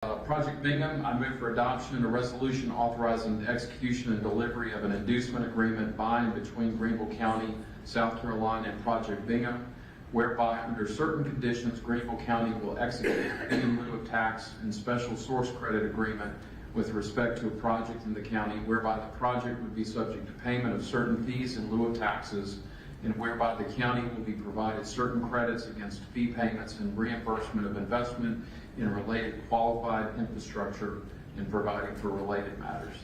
Project Bingham, I move for adoption and a resolution authorizing the execution and delivery of an inducement agreement by and between Greenville County, South Carolina and Project Bingham, whereby under certain conditions Greenville County will execute an in lieu of tax and special source credit agreement with respect to a project in the county, whereby the project would be subject to payment of certain fees in lieu of taxes, and whereby the county will be provided certain credits against fee payments and reimbursement of investment in related qualified infrastructure and providing for related matters.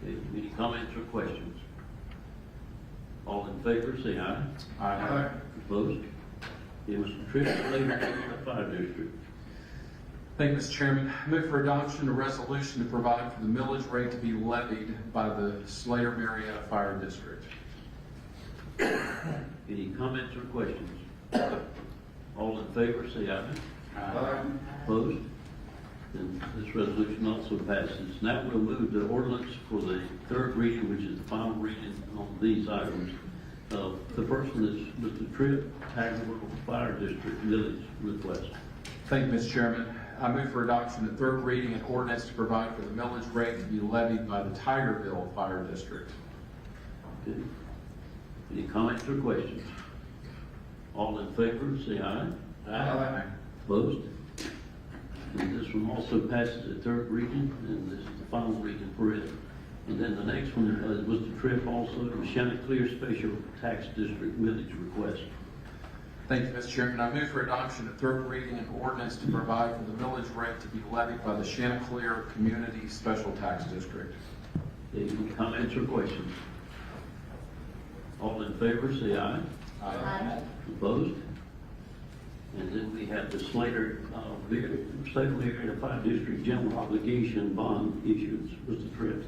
Okay, any comments or questions? All in favor, say aye. Aye. Opposed? It was Tripp, Slater County Fire District. Thank you, Mr. Chairman. I move for adoption a resolution to provide for the millage rate to be levied by the Slater-Marietta Fire District. Any comments or questions? All in favor, say aye. Aye. Opposed? And this resolution also passes. Now we'll move to ordinance for the third reading, which is the final reading on these items. The first one is Mr. Tripp, Taggart Fire District millage request. Thank you, Mr. Chairman. I move for adoption at third reading an ordinance to provide for the millage rate to be levied by the Tigerville Fire District. Okay. Any comments or questions? All in favor, say aye. Aye. Opposed? And this one also passes at third reading, and this is the final reading for it. And then the next one is Mr. Tripp also, the Chanticleer Special Tax District millage request. Thank you, Mr. Chairman. I move for adoption at third reading an ordinance to provide for the millage rate to be levied by the Chanticleer Community Special Tax District. Any comments or questions? All in favor, say aye. Aye. Opposed? And then we have the Slater Marietta Fire District General Obligation Bond issuance. Mr. Tripp.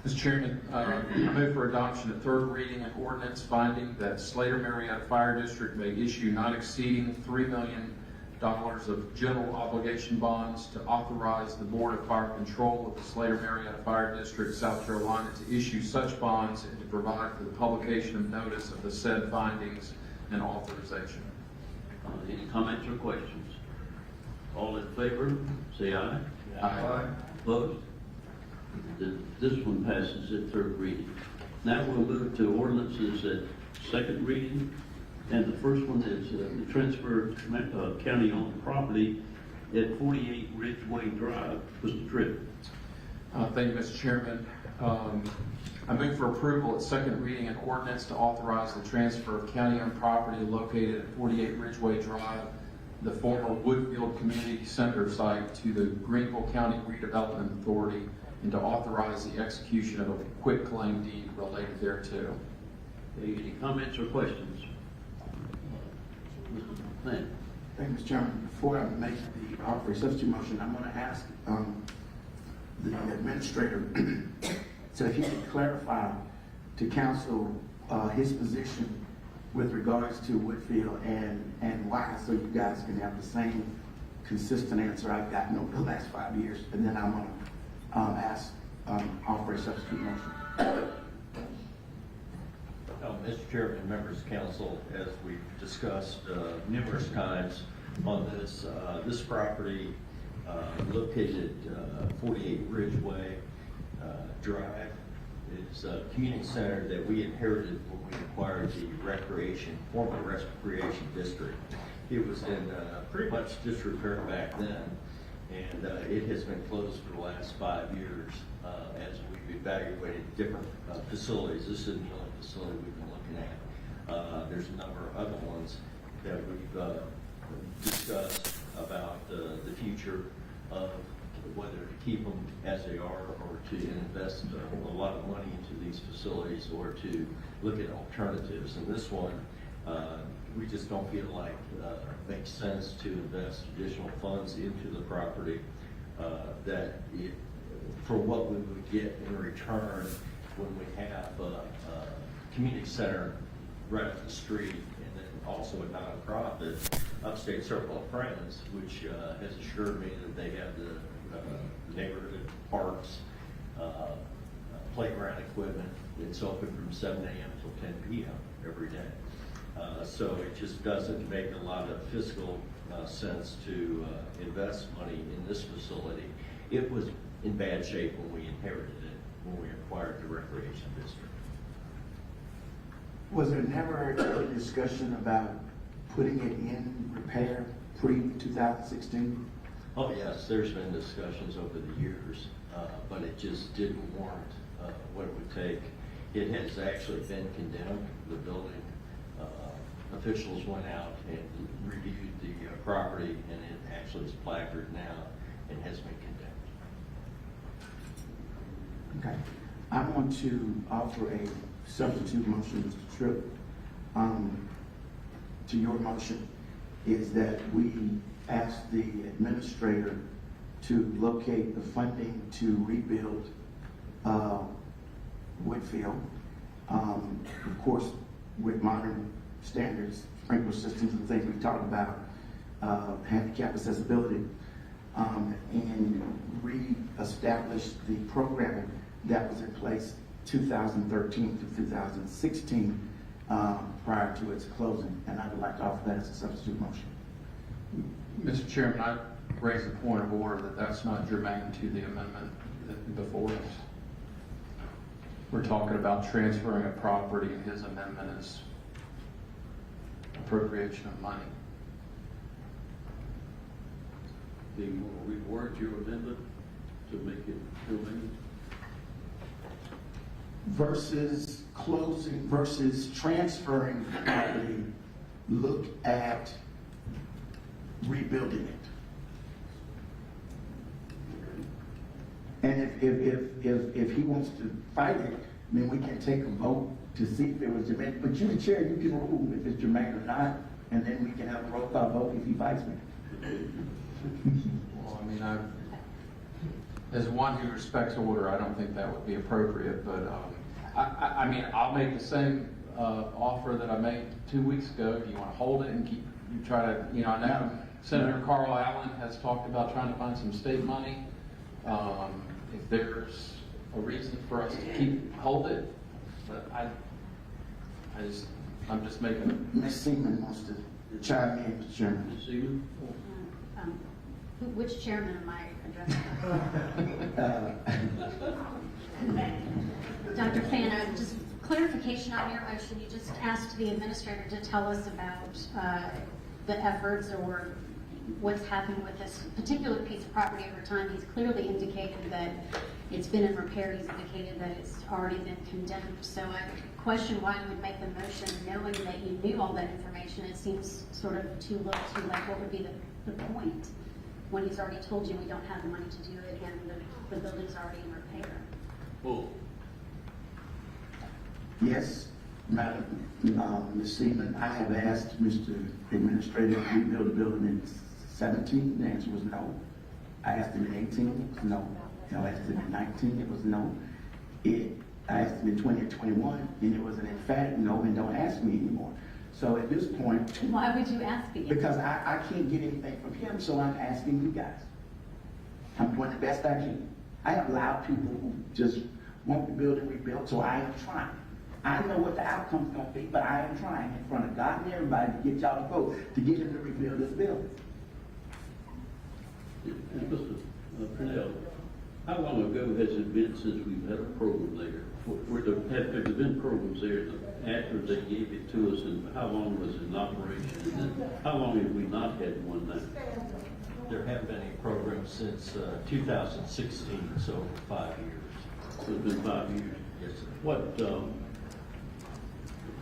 Mr. Chairman, I move for adoption at third reading an ordinance finding that Slater-Marietta Fire District may issue not exceeding $3 million of general obligation bonds to authorize the Board of Fire Control of the Slater-Marietta Fire District, South Carolina, to issue such bonds and to provide for the publication of notice of the said findings and authorization. Any comments or questions? All in favor, say aye. Aye. Opposed? This one passes at third reading. Now we'll move to ordinances at second reading. And the first one is the transfer of county-owned property at 48 Ridgeway Drive. Mr. Tripp. Thank you, Mr. Chairman. I move for approval at second reading an ordinance to authorize the transfer of county-owned property located at 48 Ridgeway Drive, the former Woodfield Community Center site, to the Greenville County Redevelopment Authority, and to authorize the execution of a quitclaim deed related thereto. Any comments or questions? Thank you, Mr. Chairman. Before I make the offer of substitute motion, I'm going to ask the administrator so if he could clarify to council his position with regards to Woodfield and why, so you guys can have the same consistent answer I've gotten over the last 5 years. And then I'm going to ask offer a substitute motion. Mr. Chairman and members of council, as we've discussed numerous times on this property located 48 Ridgeway Drive is a community center that we inherited when we acquired the former recreation district. It was in pretty much disrepair back then, and it has been closed for the last 5 years as we've evaluated different facilities. This isn't the only facility we've been looking at. There's a number of other ones that we've discussed about the future of whether to keep them as they are or to invest a lot of money into these facilities or to look at alternatives. And this one, we just don't feel like it makes sense to invest additional funds into the property for what we would get in return when we have a community center right up the street, and then also a nonprofit, Upstate Circle of Friends, which has assured me that they have the neighborhood parks, playground equipment. It's open from 7 a.m. till 10 p.m. every day. So it just doesn't make a lot of fiscal sense to invest money in this facility. it was in bad shape when we inherited it, when we acquired the recreation district. Was there never a discussion about putting it in repair pre-2016? Oh, yes, there's been discussions over the years, but it just didn't warrant what it would take. It has actually been condemned, the building. Officials went out and reviewed the property, and it actually is placarded now and has been condemned. Okay. I want to offer a substitute motion, Mr. Tripp, to your motion, is that we ask the administrator to locate the funding to rebuild Woodfield, of course, with modern standards, sprinkler systems and things we talked about, handicap accessibility, and re-establish the programming that was in place 2013 to 2016 prior to its closing. And I would like to offer that as a substitute motion. Mr. Chairman, I raise a point of order that that's not germane to the amendment before us. We're talking about transferring a property, and his amendment is appropriation of money. Do you want to reword your amendment to make it germane? Versus closing, versus transferring the property, look at rebuilding it. And if he wants to fight it, then we can take a vote to see if it was germane. But you, the chair, you can rule if it's germane or not, and then we can have a roll call vote if he fights me. Well, I mean, as one who respects order, I don't think that would be appropriate, but I mean, I'll make the same offer that I made 2 weeks ago. If you want to hold it and keep, you try to, you know, I know Senator Carl Allen has talked about trying to find some state money. If there's a reason for us to hold it, but I'm just making. Ms. Seaman wants to chime in, Mr. Chairman. Ms. Seaman? Which chairman am I addressing? Dr. Fano, just clarification on your motion. You just asked the administrator to tell us about the efforts or what's happened with this particular piece of property over time. He's clearly indicated that it's been in repair. He's indicated that it's already been condemned. So I question why you would make the motion knowing that you knew all that information. It seems sort of too little, too late. What would be the point when he's already told you we don't have the money to do it and the building's already in repair? Well, Yes, Madam Ms. Seaman, I have asked Mr. Administrator to rebuild the building in 17. The answer was no. I asked him in 18, it was no. I asked him in 19, it was no. I asked him in 20 and 21, and it was an emphatic no, and don't ask me anymore. So at this point, Why would you ask again? because I can't get anything from him, so I'm asking you guys. I'm doing the best I can. I have loud people who just want the building rebuilt, so I am trying. I know what the outcome's gonna be, but I am trying in front of God and everybody to get y'all to vote to get him to rebuild this building. and Mr. Purnell, how long ago has it been since we've had a program there? Have there been programs there after they gave it to us, and how long was it in operation? And then how long have we not had one now? There haven't been any programs since 2016, so over 5 years. So it's been 5 years. Yes, sir. What,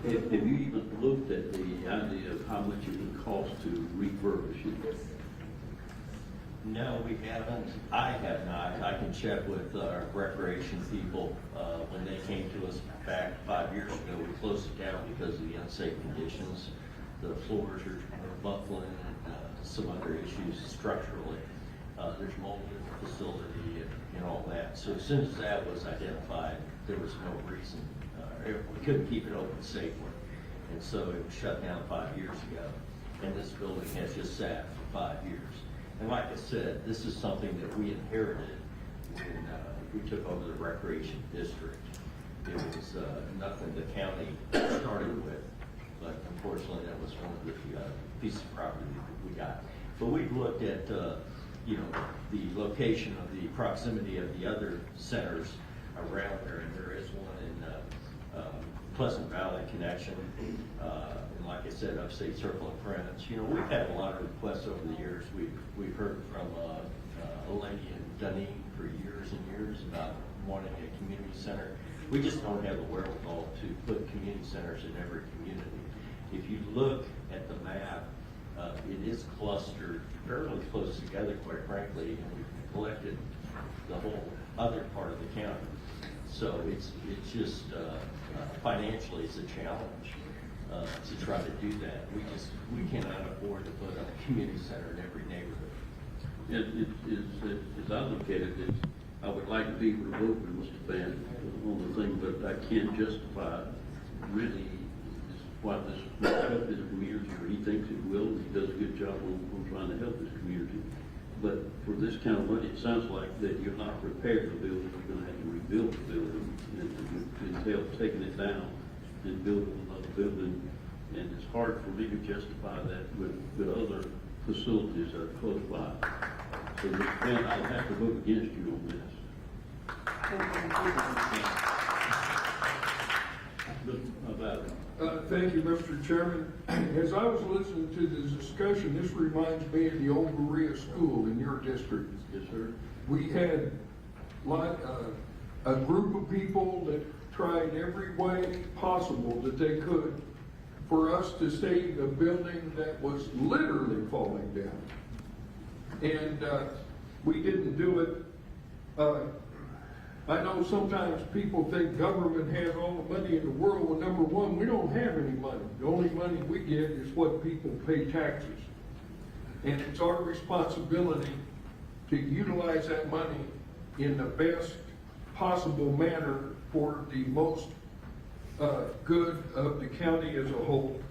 have you even looked at the idea of how much it would cost to refurbish it? No, we haven't. I have not. I can check with our recreation people. When they came to us back 5 years ago, we closed it down because of the unsafe conditions. The floors are buckling and some other issues structurally. There's mold in the facility and all that. So as soon as that was identified, there was no reason. We couldn't keep it open safely. And so it was shut down 5 years ago. And this building has just sat for 5 years. And like I said, this is something that we inherited when we took over the recreation district. It was nothing the county started with, but unfortunately that was one of the pieces of property that we got. But we've looked at you know, the location of the proximity of the other centers around there, and there is one in Pleasant Valley connection, and like I said, Upstate Circle of Friends. You know, we've had a lot of requests over the years. We've heard from a lady in Dunedin for years and years about wanting a community center. We just don't have the wherewithal to put community centers in every community. If you look at the map, it is clustered fairly close together, quite frankly, and we've neglected the whole other part of the county. So it's just financially it's a challenge to try to do that. We cannot afford to put a community center in every neighborhood. As I look at it, I would like to be able to vote with Mr. Van on the thing, but I can't justify really what this will help his community, or he thinks it will. He does a good job on trying to help his community. But for this kind of money, it sounds like that you're not prepared for building. You're going to have to rebuild the building, and it entails taking it down and building another building. And it's hard for me to justify that with other facilities that are close by. So, Mr. Van, I'll have to vote against you on this. Thank you, Mr. Chairman. As I was listening to the discussion, this reminds me of the old Berea School in your district. Yes, sir. We had a group of people that tried every way possible that they could for us to save a building that was literally falling down. And we didn't do it. I know sometimes people think government has all the money in the world. Well, number one, we don't have any money. The only money we get is what people pay taxes. And it's our responsibility to utilize that money in the best possible manner for the most good of the county as a whole.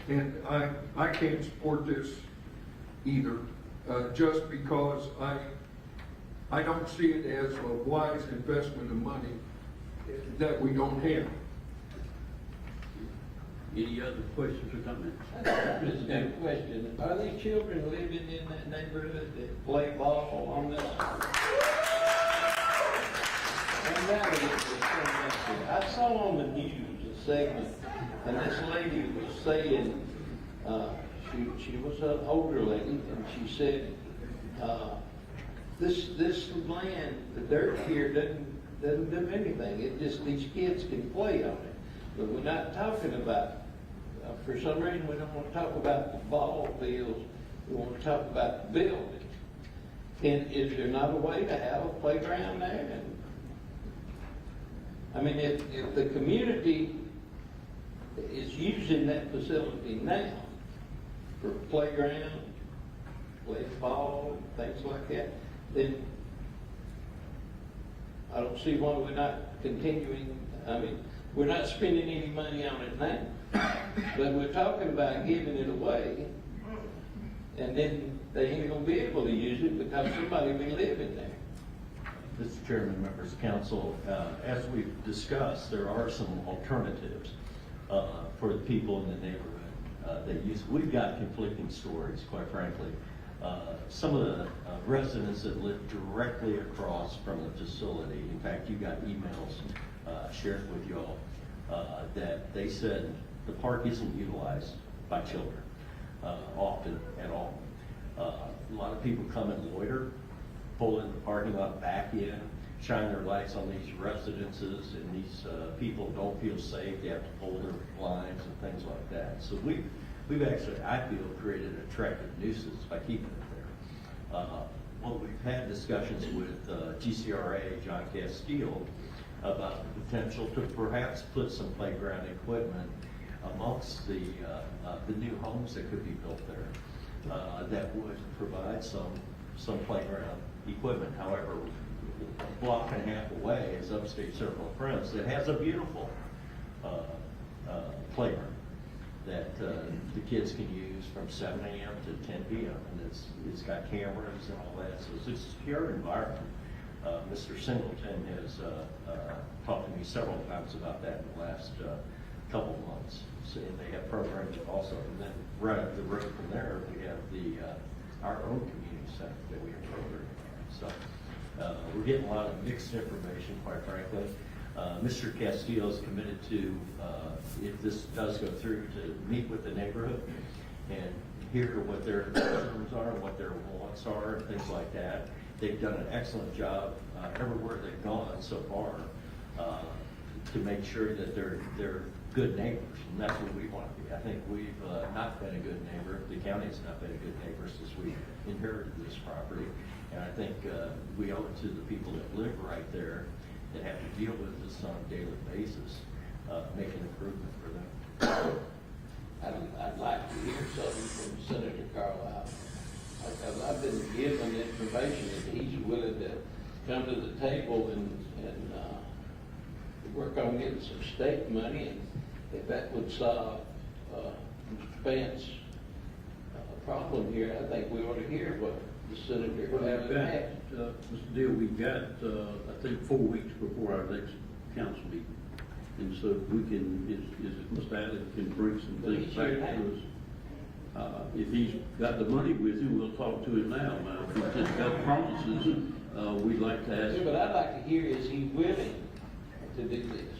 And I can't support this either, just because I don't see it as a wise investment of money that we don't have. Any other questions or comments? Just a question. Are these children living in that neighborhood that play ball on this? And that is the I saw on the news a segment, and this lady was saying, she was an older lady, and she said, this land, the dirt here doesn't do anything. It just, these kids can play on it. But we're not talking about, for some reason, we don't want to talk about the ball fields. We want to talk about the building. And is there not a way to have a playground there? And, I mean, if the community is using that facility now for playground, play ball, things like that, then I don't see why we're not continuing. I mean, we're not spending any money on it now, but we're talking about giving it away, and then they ain't gonna be able to use it because somebody will be living there. Mr. Chairman, members of council, as we've discussed, there are some alternatives for the people in the neighborhood that use. We've got conflicting stories, quite frankly. Some of the residents that live directly across from the facility, in fact, you got emails shared with y'all that they said the park isn't utilized by children often at all. A lot of people come and loiter, pull in the parking lot, back in, shine their lights on these residences, and these people don't feel safe. They have to pull their blinds and things like that. So we've actually, I feel, created an attractive nuisance by keeping it there. Well, we've had discussions with GCRA, John Castile, about the potential to perhaps put some playground equipment amongst the new homes that could be built there that would provide some playground equipment. However, a block and a half away is Upstate Circle of Friends that has a beautiful playground that the kids can use from 7 a.m. to 10 p.m. and it's got cameras and all that, so it's a secure environment. Mr. Singleton has talked to me several times about that in the last couple of months. So, and they have programs also, and then right up the road from there we have our own community Center that we covered. So we're getting a lot of mixed information, quite frankly. Mr. Castillo is committed to, if this does go through, to meet with the neighborhood and hear what their concerns are, what their wants are, and things like that. They've done an excellent job everywhere they've gone so far to make sure that they're good neighbors, and that's what we want to be. I think we've not been a good neighbor. The county's not been a good neighbor since we inherited this property, and I think we owe it to the people that live right there that have to deal with this on a daily basis, make an improvement for them. I'd like to hear something from Senator Carlisle. Because I've been given information that he's willing to come to the table and work on getting some state money, and if that would solve Mr. Pence's problem here, I think we ought to hear what the senator Well, has we've got, to Mr. Deal, we've got, I think 4 weeks before our next council meeting. And so we can, if Mr. Allen can bring some But things he's back here to us. If he's got the money with him, we'll talk to him now. If he's just got promises, we'd like to ask. Yeah, but I'd like to hear, is he willing to do this?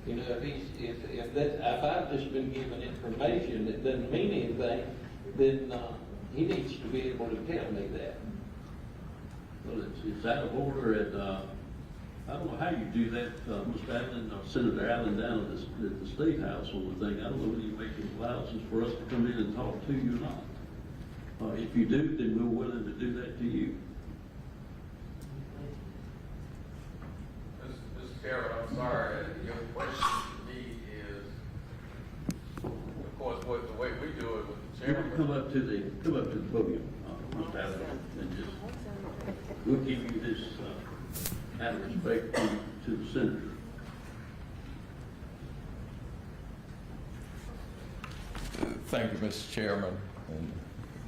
You know, if I've just been given information that doesn't mean anything, then he needs to be able to tell me that. Well, it's out of order, and I don't know how you do that, Mr. Allen, Senator Allen down at the State House on the thing. I don't know whether you make allowances for us to come in and talk to you or not. If you do, then we're willing to do that to you. Mr. Chairman, I'm sorry, your question to me is, of course, the way we do it with the You chairman. can come up to the podium, Mr. Allen, and just, we'll give you this, out of respect to the senator. Thank you, Mr. Chairman, and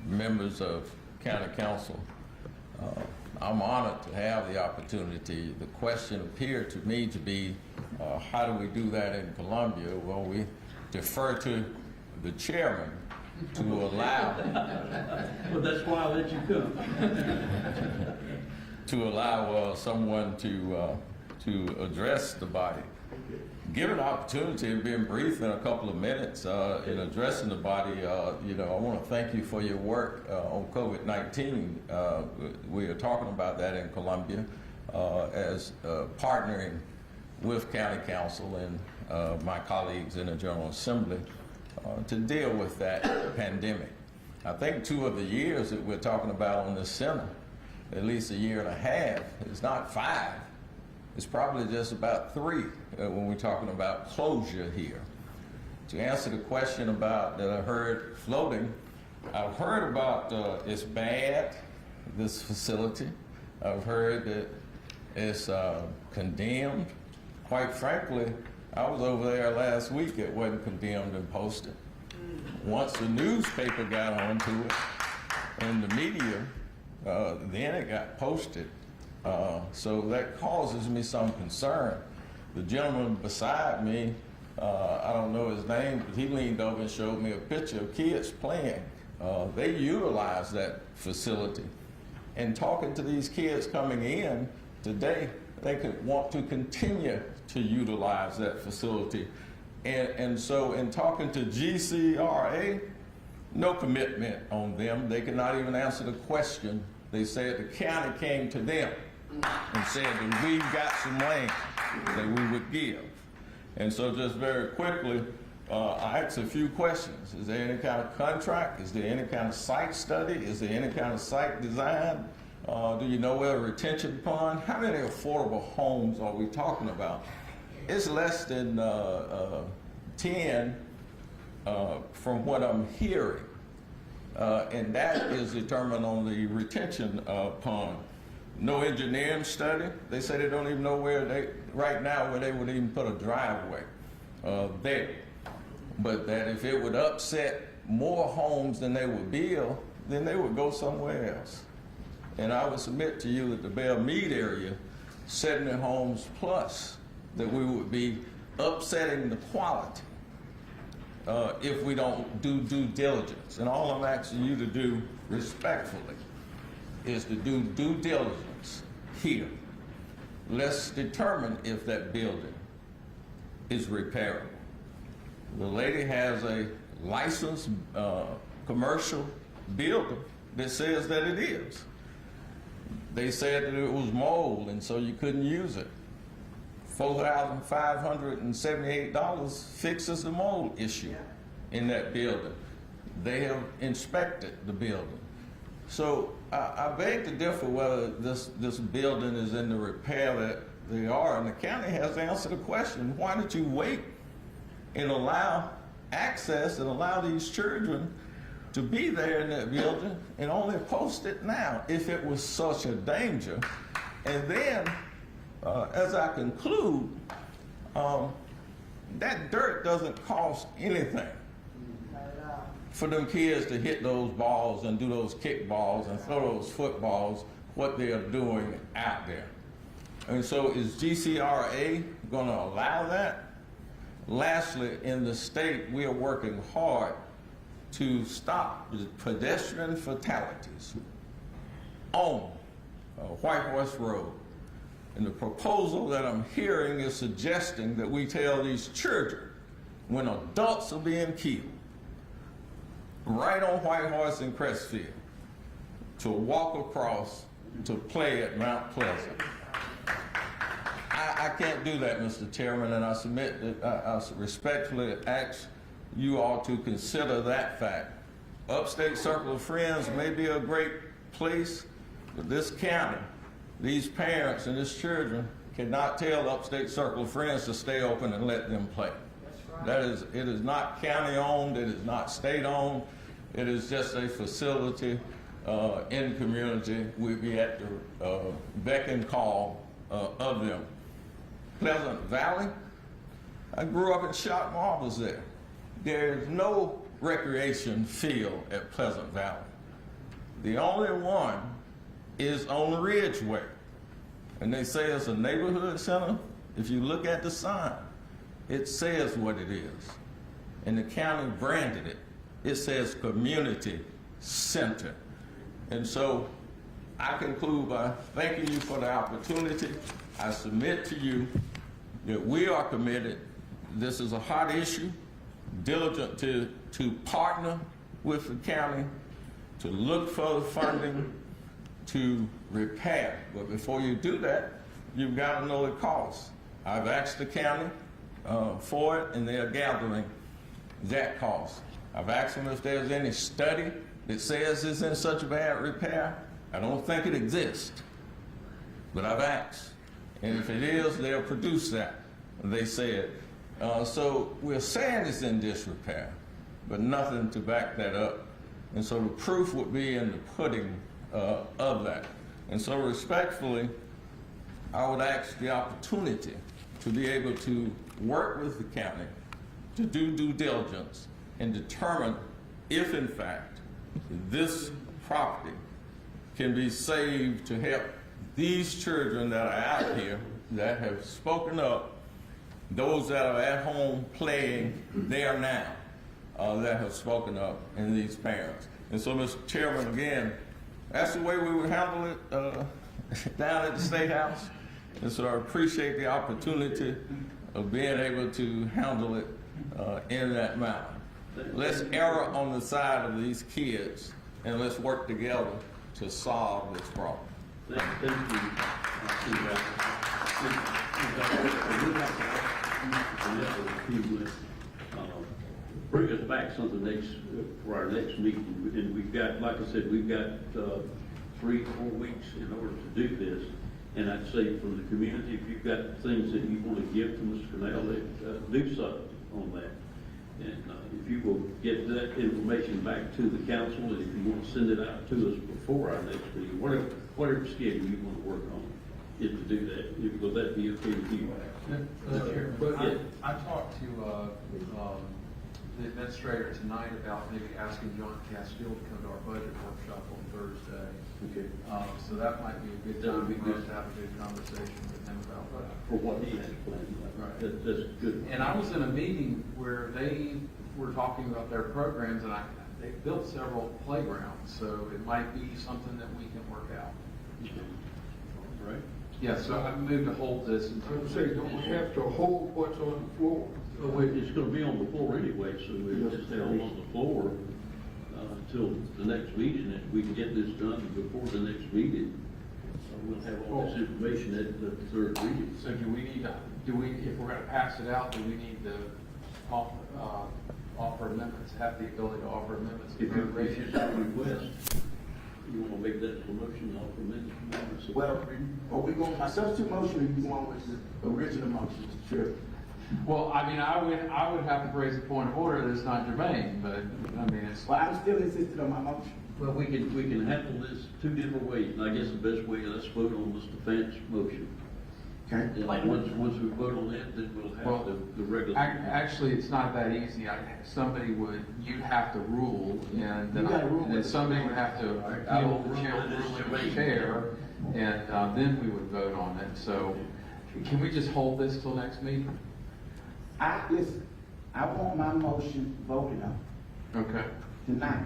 members of County Council. I'm honored to have the opportunity. The question appeared to me to be, how do we do that in Columbia? Well, we defer to the chairman to allow Well, that's why I let you come. to allow someone to address the body. Given the opportunity of being brief in a couple of minutes in addressing the body, you know, I want to thank you for your work on COVID-19. We are talking about that in Columbia as partnering with County Council and my colleagues in the General Assembly to deal with that pandemic. I think 2 of the years that we're talking about on this center, at least 1.5 years, it's not 5. It's probably just about 3 when we're talking about closure here. To answer the question about that I heard floating, I've heard about it's bad, this facility. I've heard that it's condemned. Quite frankly, I was over there last week. It wasn't condemned and posted. Once the newspaper got onto it and the media, then it got posted. So that causes me some concern. The gentleman beside me, I don't know his name, but he leaned over and showed me a picture of kids playing. They utilize that facility. And talking to these kids coming in today, they could want to continue to utilize that facility. And so in talking to GCRA, no commitment on them. They could not even answer the question. They said the county came to them and said that we've got some land that we would give. And so just very quickly, I asked a few questions. Is there any kind of contract? Is there any kind of site study? Is there any kind of site design? Do you know where a retention pond? How many affordable homes are we talking about? It's less than 10 from what I'm hearing. And that is determined on the retention pond. No engineering study. They say they don't even know right now where they would even put a driveway there. But that if it would upset more homes than they would build, then they would go somewhere else. And I would submit to you that the Belle Meade area, 70 homes plus, that we would be upsetting the quality if we don't do due diligence. And all I'm asking you to do respectfully is to do due diligence here. Let's determine if that building is repairable. The lady has a licensed commercial builder that says that it is. They said that it was mold and so you couldn't use it. $4,578 fixes the mold issue in that building. They have inspected the building. So I beg to differ whether this building is in the repair that they are, and the county has to answer the question, why did you wait and allow access and allow these children to be there in that building and only post it now if it was such a danger? And then, as I conclude, that dirt doesn't cost anything for them kids to hit those balls and do those kickballs and throw those footballs, what they are doing out there. And so is GCRA going to allow that? Lastly, in the state, we are working hard to stop the pedestrian fatalities on White Horse Road. And the proposal that I'm hearing is suggesting that we tell these children, when adults are being killed, right on White Horse and Crestfield, to walk across to play at Mount Pleasant. I can't do that, Mr. Chairman, and I submit that I respectfully ask you all to consider that fact. Upstate Circle of Friends may be a great place, but this county, these parents and these children cannot tell Upstate Circle of Friends to stay open and let them play. It is not county owned, it is not state owned, it is just a facility in the community. We'll be at the beck and call of them. Pleasant Valley, I grew up and shot marbles there. There is no recreation field at Pleasant Valley. The only one is on Ridgeway. And they say it's a neighborhood center. If you look at the sign, it says what it is. And the county branded it. It says community center. And so I conclude by thanking you for the opportunity. I submit to you that we are committed. This is a hot issue, diligent to partner with the county, to look for the funding to repair. But before you do that, you've got to know the cost. I've asked the county for it, and they are gathering that cost. I've asked them if there's any study that says it's in such bad repair. I don't think it exists, but I've asked. And if it is, they'll produce that, they said. So we're saying it's in disrepair, but nothing to back that up. And so the proof would be in the pudding of that. And so respectfully, I would ask the opportunity to be able to work with the county to do due diligence and determine if in fact this property can be saved to help these children that are out here that have spoken up, those that are at home playing there now that have spoken up, and these parents. And so, Mr. Chairman, again, that's the way we would handle it down at the State House. And so I appreciate the opportunity of being able to handle it in that manner. Let's err on the side of these kids and let's work together to solve this problem. Thank you. Bring us back something for our next meeting, and we've got, like I said, we've got 3 or 4 weeks in order to do this. And I'd say from the community, if you've got things that you want to give to Mr. Cannell, do something on that. And if you will get that information back to the council, and if you want to send it out to us before our next meeting, whatever schedule you want to work on, is to do that. Will that be okay with you? But I talked to the administrator tonight about maybe asking John Castile to come to our budget workshop on Thursday. Okay. So that might be a good time for us to have a good conversation with him about that. For what he has planned. Right. That's good. And I was in a meeting where they were talking about their programs, and they've built several playgrounds, so it might be something that we can work out. Right? Yeah, so I moved to hold this I until. would say, don't we have to hold what's on the floor? Well, it's gonna be on the floor anyway, so we'll just stay on the floor, until the next meeting. If we can get this done before the next meeting, we'll have all this information at the third reading. So if we're gonna pass it out, do we need to offer amendments, have the ability to offer amendments? If you have a request, you wanna make that a motion, I'll permit it. Well, are we going, my substitute motion, or you going with the original motion, Mr. Chair? Well, I mean, I would have to raise a point of order that's not germane, but, I mean, it's. Well, I'm still insisting on my motion. Well, we can handle this two different ways, and I guess the best way, let's vote on Mr. Fance's motion. Okay? And once we vote on that, then we'll have the regular. Actually, it's not that easy. You'd have to rule, and then You gotta rule and then with it. somebody would have to I will appeal the rule chair, it as ruling germane. the chair, and then we would vote on it. So, can we just hold this till next meeting? Listen, I want my motion voted on Okay. tonight.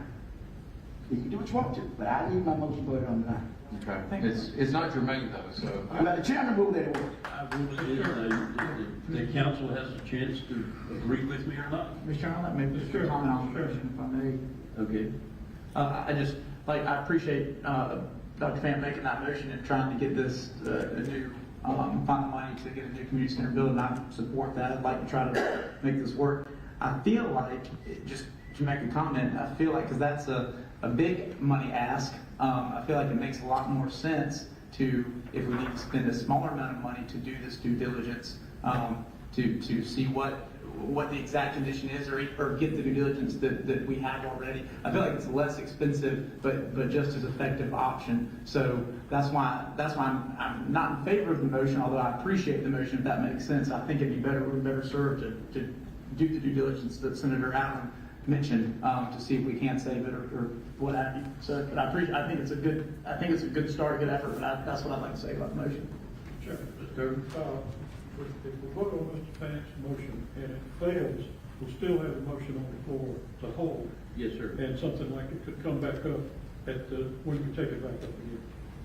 You can do what you want to, but I need my motion voted on tonight. Okay. It's not germane though, so. I'm not the chairman rule that it was. I rule it is, the council has a chance to agree with me or not. Mr. Chairman, I'd like to make a comment on the motion, if I may. Okay. I appreciate Dr. Pham making that motion and trying to get this, find the money to get a new community center building. I support that. I'd like to try to make this work. I feel like, just to make a comment, I feel like, because that's a big money ask, I feel like it makes a lot more sense to, if we need to spend a smaller amount of money to do this due diligence, to see what the exact condition is, or get the due diligence that we have already. I feel like it's a less expensive, but just as effective option. So that's why I'm not in favor of the motion, although I appreciate the motion, if that makes sense. I think it'd be better served to do the due diligence that Senator Allen mentioned, to see if we can save it or what have you. So, but I think it's a good start, a good effort, but that's what I'd like to say about the motion. Sure. If we vote on Mr. Fance's motion and it fails, we'll still have a motion on the floor to hold. Yes, sir. And something like it could come back up when we take it back up again.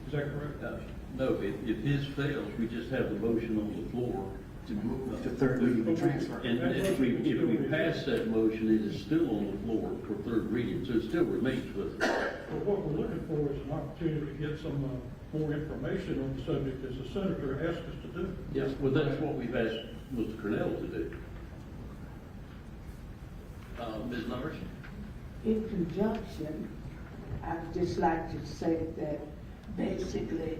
Is that correct? No, if his fails, we just have the motion on the floor. To move the third reading and transfer. And if we pass that motion, it is still on the floor for third reading, so it still remains with us. Well, what we're looking for is an opportunity to get some more information on the subject, as the senator asked us to do. Yes, well, that's what we've asked Mr. Cornell to do. Ms. Norris? In conjunction, I'd just like to say that basically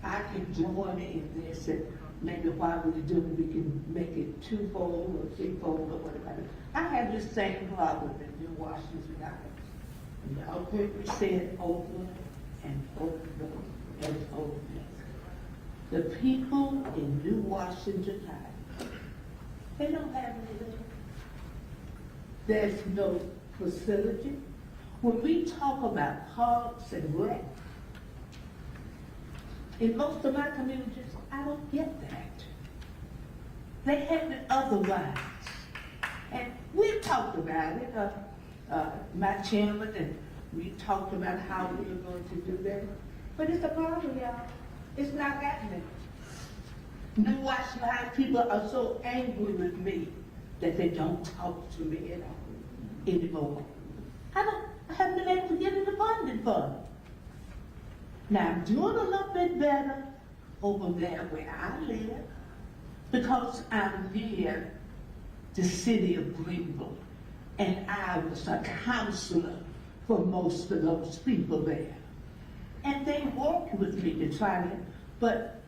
I can join in this, and maybe while we're doing, we can make it twofold or threefold or whatever. I have the same problem in New Washington Heights. Y'all heard me say it over and over and over. The people in New Washington Heights, they don't have anything. There's no facility. When we talk about parks and rec, in most of my communities, I don't get that. They have it otherwise. And we've talked about it, my chairman, and we talked about how we were going to do that. But it's a problem, y'all. It's not happening. New Washington Heights people are so angry with me that they don't talk to me at all anymore. I haven't been able to get into funding for them. Now, I'm doing a little bit better over there where I live because I'm near the city of Greenville, and I was a counselor for most of those people there. And they worked with me to try to, but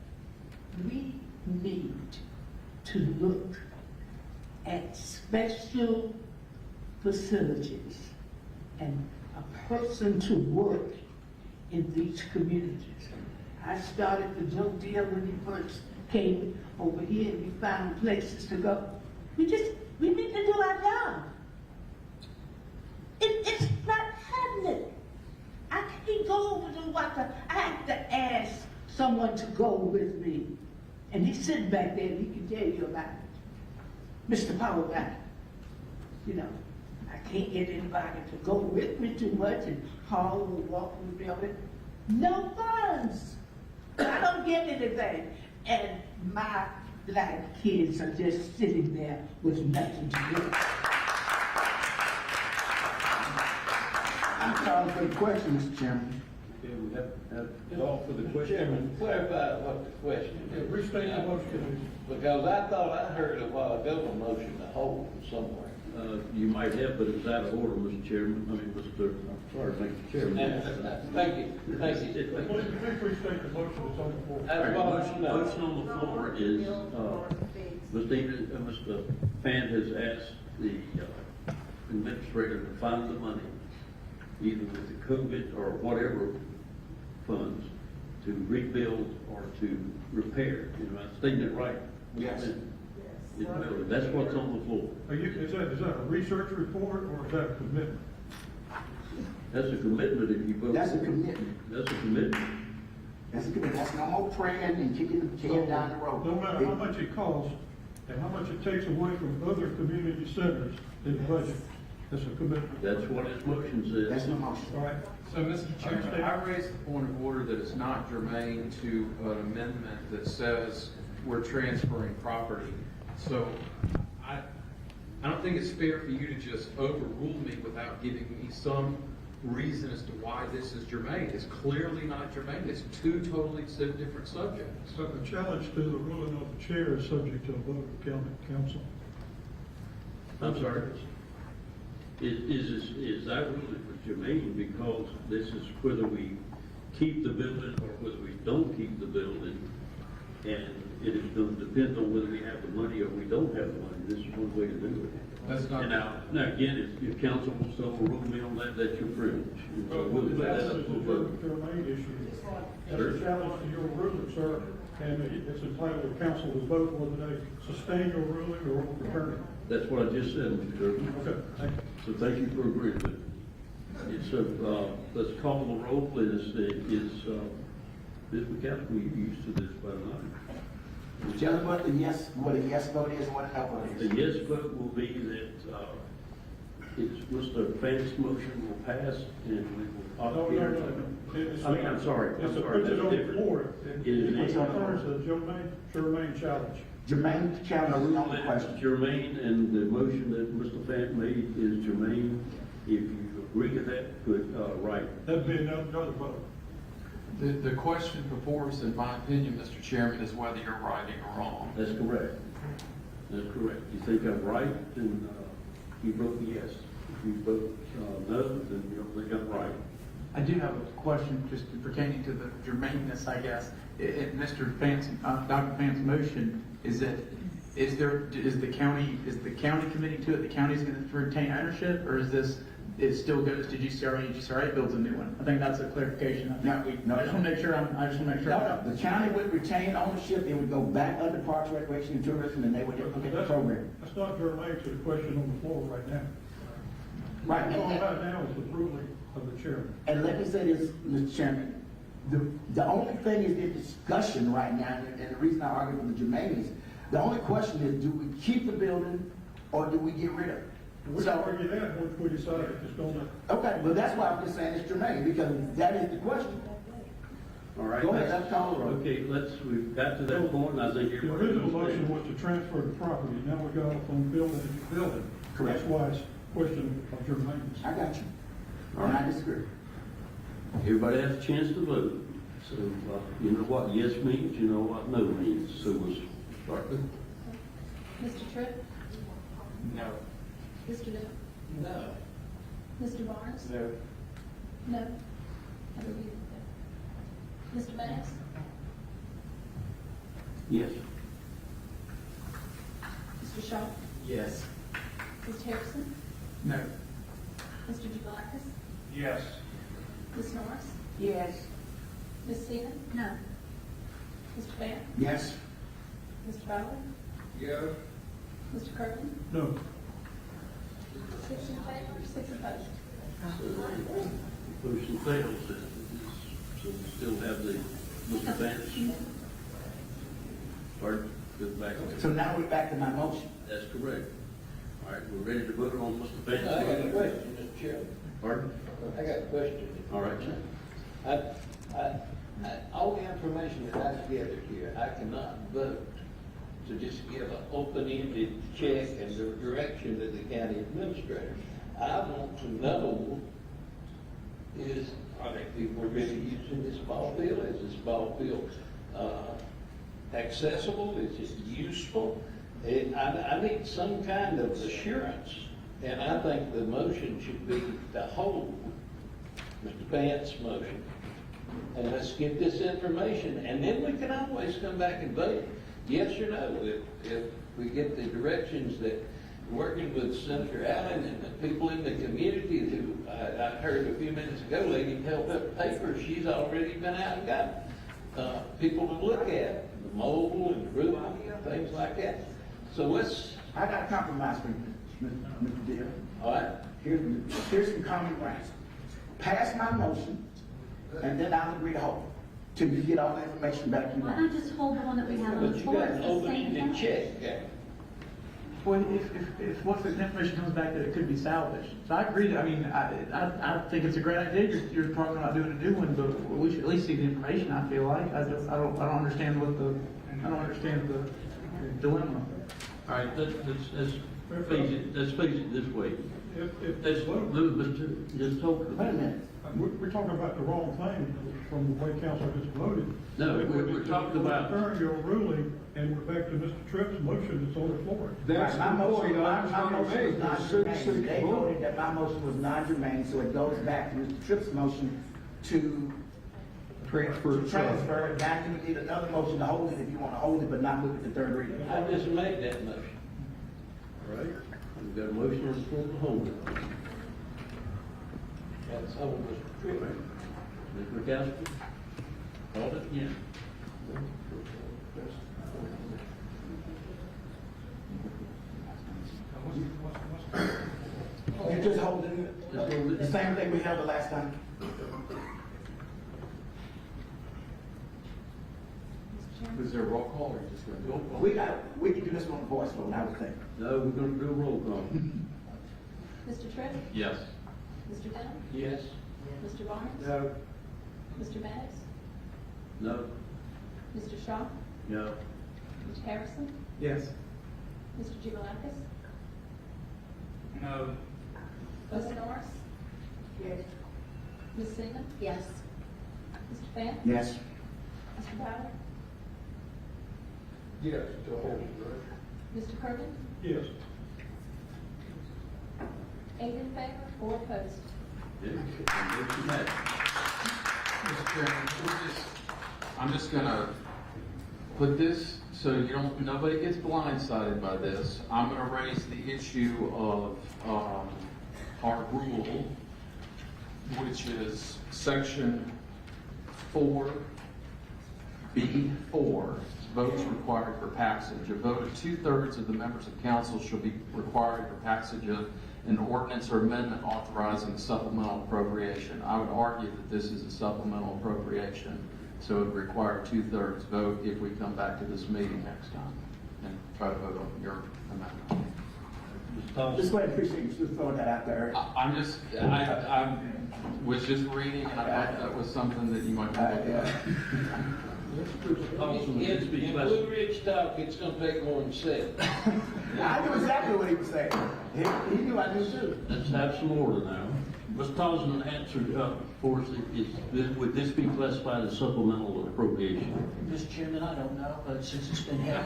we need to look at special facilities and a person to work in these communities. I started the Joe deal when he first came over here and we found places to go. We need to do our job. It's not happening. I can't go over to Water. I have to ask someone to go with me. And he's sitting back there and he can tell you about it. Mr. Power guy. You know, I can't get anybody to go with me too much and haul and walk in the building. No funds. I don't get anything. And my black kids are just sitting there with nothing to do. I'm calling for the question, Mr. Chairman. Okay, we have call for the question. Chairman, clarify what the question Yeah, is. restate the motion, Because I thought I heard a while ago a motion to hold somewhere. You might have, but it's out of order, Mr. Chairman, Mr. Chairman. Thank you, thank you. please. Please restate the motion that's on the floor. That's what I want to know. Motion on the floor is, Mr. Fan has asked the administrator to find the money, either with the COVID or whatever funds, to rebuild or to repair. You know, I'm stating it right. Yes. That's what's on the floor. Is that a research report or is that a commitment? That's a commitment if you vote. That's a commitment. That's a commitment. That's a commitment. That's no more praying and kicking the can down the road. No matter how much it costs and how much it takes away from other community centers in the budget, that's a commitment. That's what his motion says. That's no motion. All right? So, Mr. Chairman, I raised the point of order that it's not germane to an amendment that says we're transferring property. So I don't think it's fair for you to just overrule me without giving me some reason as to why this is germane. It's clearly not germane. It's two totally different subjects. So the challenge to the ruling of the chair is subject to a vote of the county council. I'm sorry. Is that really for germane, because this is whether we keep the building or whether we don't keep the building, and it is going to depend on whether we have the money or we don't have the money. This is one way to do it. That's not. And now again, if council wants to overrule me on that, that's your privilege. And so we'll put that That's up a for vote. germane issue. That's Sure. a challenge to your ruling, sir, and it's entitled the council to vote whether they sustain your ruling or return it. That's what I just said, Mr. Chairman. Okay, thank you. So thank you for agreeing with it. Let's call the roll, please. Ms. McCaskill, you used to this by now. Tell us what a yes vote is and what a no vote The is. yes vote will be that, it's Mr. Fan's motion will pass and we will. No. It's- I mean, I'm sorry. It's a, That's puts it on the different. floor. It is It different. returns a germane challenge. Jermaine, Chairman, on the question. Germaine, and the motion that Mr. Fan made is germane. If you agree to that, put, right. That'd be another vote. The question before us, in my opinion, Mr. Chairman, is whether you're right or wrong. That's correct. That's correct. You think I'm right, then, you vote yes. If you vote, no, then you don't think I'm right. I do have a question just pertaining to the germaneness, I guess. In Mr. Fan's, Dr. Fan's motion, is the county committing to it? The county's going to retain ownership, or is this, it still goes to GCRA and GCRA builds a new one? I think that's a clarification. No. I just want to make sure. No, the county would retain ownership, it would go back under Parks, Recreation, and Tourism, and they would implement the program. That's not germane to the question on the floor right now. Right, All right now is the ruling of the chairman. and let me say this, Mr. Chairman, the only thing is in discussion right now, and the reason I argue for the germane is, the only question is, do we keep the building or do we get rid of it? We can argue that once we decide if it's going to. Okay, but that's why I'm just saying it's germane, because that is the question. All right. Go ahead, let's call the roll. Okay, we've got to that point, and I think The everybody original motion understands. was to transfer the property, now we got off on building a new building. Correct. That's why it's a question of germane. I got you. And I disagree. Everybody has a chance to vote. So, you know what yes means, you know what no means. So we'll start with. Mr. Tripp? No. Mr. Dillon? No. Mr. Barnes? No. No. I believe no. Mr. Bass? Yes. Mr. Shaw? Yes. Mr. Harrison? No. Mr. Dublakis? Yes. Ms. Norris? Yes. Ms. Seaman? No. Mr. Fan? Yes? Mr. Fowler? Yes. Mr. Kirkland? No. 6 in favor, 6 opposed. Motion fails. So we still have the Mr. Vance. Pardon? Go back. So now we're back to my motion. That's correct. All right, we're ready to vote on Mr. I got a Vance's motion. question, Mr. Chairman. Pardon? I got a question. All right, sir. All the information that I've gathered here, I cannot vote to just give an open-ended check and the direction to the county administrator. I want to know are people really using this ball field? Is this ball field, accessible? Is it useful? I need some kind of assurance, and I think the motion should be to hold Mr. Vance's motion. And let's get this information, and then we can always come back and vote, yes or no, if we get the directions that, working with Senator Allen and the people in the community who, I heard a few minutes ago, lady held up paper, she's already been out and got people to look at, the mobile and the roof, things like that. So I got a compromise for you, Mr. Deal. all right, Here's some common ground. Pass my motion, and then I'll agree to hold it, till you get all the information back you Why want. not just hold the one that we have on but the you floor got at an the same open-ended time? check, okay? Well, if once the information comes back that it could be salvaged, so I agree, I mean, I think it's a great idea, you're talking about doing a new one, but we should at least see the information, I feel like, I don't understand the dilemma. All right, let's face it this way. Let's move, just talk. Wait a minute. We're talking about the wrong thing from the way council just voted. No, we're talking about- Return your ruling, and we're back to Mr. Tripp's motion that's on the floor. That's My the motion, point I was my gonna motion was make. not The germane. citizen They vote. voted that my motion was non-germane, so it goes back to Mr. Tripp's motion to transfer it back, and we need another motion to hold it if you want to hold it, but not move it to third reading. I just made that motion. All right, we've got a motion on the floor to hold it. That's all Mr. Tripp. Ms. McCaskill? Hold it again. You're just holding it, the same thing we held the last time. Is there a roll call, or are you just going to do it? We can do this one voice vote, I would think. No, we're gonna do a roll call. Mr. Tripp? Yes. Mr. Dillon? Yes. Mr. Barnes? No. Mr. Maddox? No? Mr. Shaw? No. Mr. Harrison? Yes. Mr. Jubilakis? No. Ms. Norris? Yes. Ms. Seaman? Yes. Mr. Vance? Yes. Mr. Bauer? Yes, to hold it, right? Mr. Kirkland? Yes. 8 in favor, 4 opposed. Yeah. Motion passed. Mr. Chairman, I'm just gonna put this, so nobody gets blindsided by this. I'm gonna raise the issue of, our rule, which is section 4B4, votes required for passage. A vote of 2/3 of the members of council shall be required for passage of an ordinance or amendment authorizing supplemental appropriation. I would argue that this is a supplemental appropriation, so it would require 2/3 vote if we come back to this meeting next time and try to vote on your amendment. Ms. Thompson? Just wait, appreciate you just throwing that out there. I was just reading, and I thought that was something that you might want to look at. Thompson, please be In specific. Blue Ridge talk, it's gonna take more than 7. I knew exactly what he was saying. He knew I knew too. Let's have some order now. Ms. Thompson answered for us, would this be classified as supplemental appropriation? Mr. Chairman, I don't know, but since it's been held,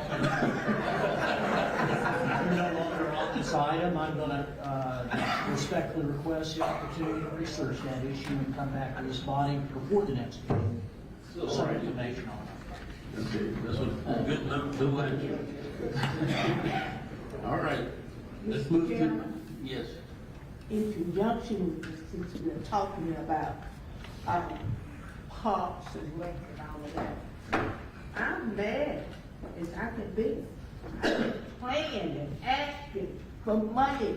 we're no longer on this item, I'm gonna respectfully request the opportunity to research that issue and come back to this body before the next meeting. Some information on it. Okay, that's a good note to answer. All right, let's move to, yes. In conjunction with this, since we're talking about parks and rec and all of that, I'm mad as I can be. I've been praying and asking for money,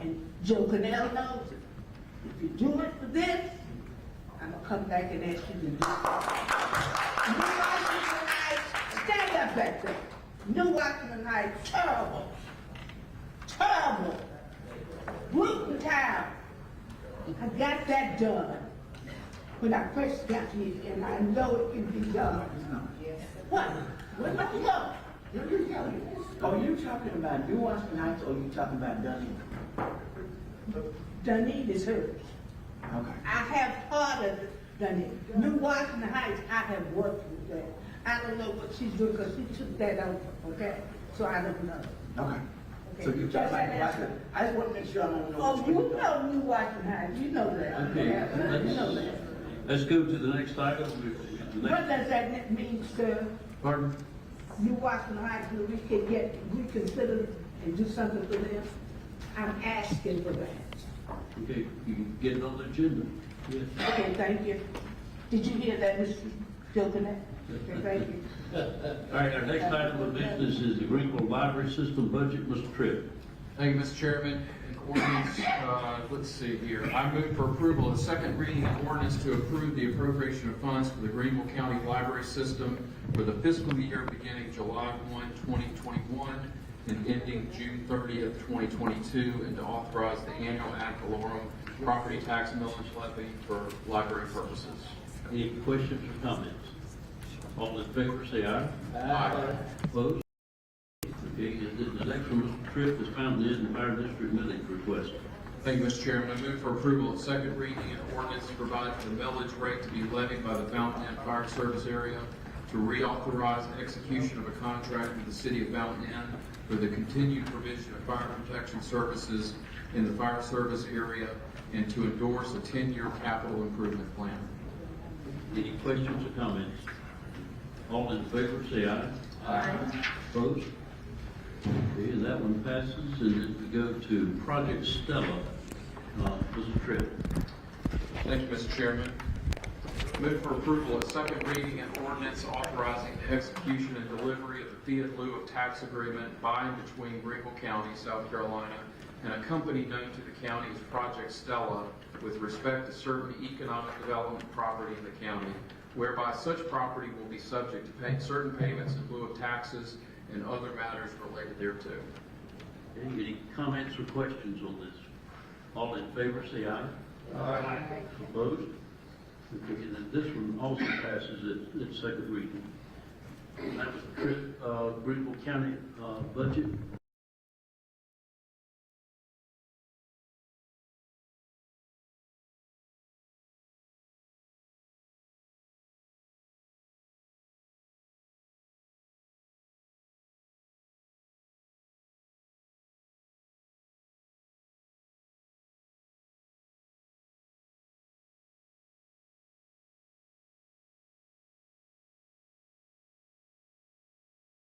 and Joe Cannell knows it. If you do it for this, I'm gonna come back and ask you to do it. New Washington Heights, stand up back there. New Washington Heights, terrible, terrible. Brooklyn Town, I got that done when I first got here, and I know it can be done. What? Where am I going? Are you talking about New Washington Heights or are you talking about Dunedin? Dunedin is hers. Okay. I have part of Dunedin. New Washington Heights, I have worked with that. I don't know what she's doing, because she took that over, okay? So I don't know. Okay. Okay. So you talking about Washington? I just want to make sure I don't know. Oh, which you one you're talking know New Washington Heights, you know that. Okay, You know that. let's go to the next item. The What next- does that mean, sir? Pardon? New Washington Heights, where we can get reconsidered and do something for them? I'm asking for that. Okay, you can get it on the agenda. Yes. Okay, thank you. Did you hear that, Mr. Gilchrist? Okay, thank you. All right, our next item of business is the Greenville Library System budget. Mr. Tripp. Thank you, Mr. Chairman. An ordinance, let's see here. I move for approval of the second reading of ordinance to approve the appropriation of funds for the Greenville County Library System for the fiscal year beginning July 1, 2021 and ending June 30th, 2022, and to authorize the annual ad valorem property tax millage levy for library purposes. Any questions or comments? All in favor, say aye. Aye. Opposed? Okay, the next one, Mr. Tripp, is Fountain Inn Fire District millage request. Thank you, Mr. Chairman. I move for approval of second reading and ordinance to provide for the millage rate to be levied by the Fountain Inn Fire Service Area, to reauthorize execution of a contract with the City of Fountain Inn for the continued provision of fire protection services in the fire service area, and to endorse a 10-year capital improvement plan. Any questions or comments? All in favor, say aye. Aye. Opposed? Okay, and that one passes, and then we go to Project Stella. Mr. Tripp. Thank you, Mr. Chairman. Move for approval of second reading and ordinance authorizing the execution and delivery of the fee in lieu of tax agreement by and between Greenville County, South Carolina, and a company known to the county as Project Stella with respect to certain economic development property in the county, whereby such property will be subject to pay certain payments in lieu of taxes and other matters related thereto. Okay, any comments or questions on this? All in favor, say aye. Aye. Opposed? Okay, and then this one also passes its second reading. And that was Greenville County budget.